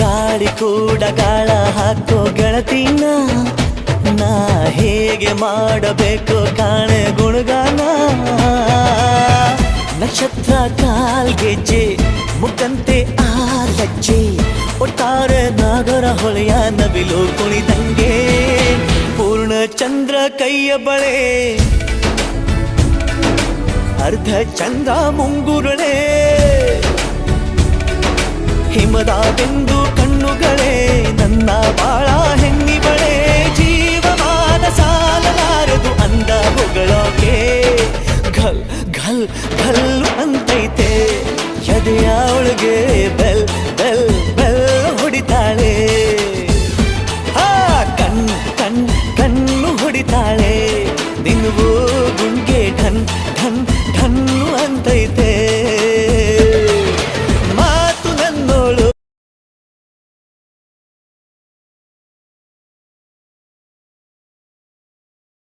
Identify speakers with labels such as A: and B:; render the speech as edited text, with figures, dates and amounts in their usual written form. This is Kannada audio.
A: ಗಾಳಿ ಕೂಡ ಗಾಳ ಹಾಕೋ ಗೆಳತಿನ ನಾ ಹೇಗೆ ಮಾಡಬೇಕು ಕಾಣೆ ಗುಣಗಾನ ನಕ್ಷತ್ರ ಕಾಲ್ಗೆಜ್ಜೆ ಮುಖಂತೆ ಆಲಜ್ಜೆ ಒಟ್ಟಾರೆ ನಾಗರ ಹೊಳೆಯ ನವಿಲು ಕುಣಿದಂಗೆ ಪೂರ್ಣ ಚಂದ್ರ ಕೈಯ ಬಳೆ ಅರ್ಧ ಚಂದ್ರ ಮುಂಗುರುಳೆ ಹಿಮದ ಬಿಂದು ಕಣ್ಣುಗಳೇ ನನ್ನ ಬಾಳ ಹೆಣ್ಣಿಬಳೆ ಜೀವಮಾನ ಸಾಲಲಾರದು ಅಂದ ಹೊಗಳೋಕೆ ಘಲ್ ಘಲ್ ಘಲ್ ಅಂತೈತೆ ಎದೆಯ ಒಳಗೆ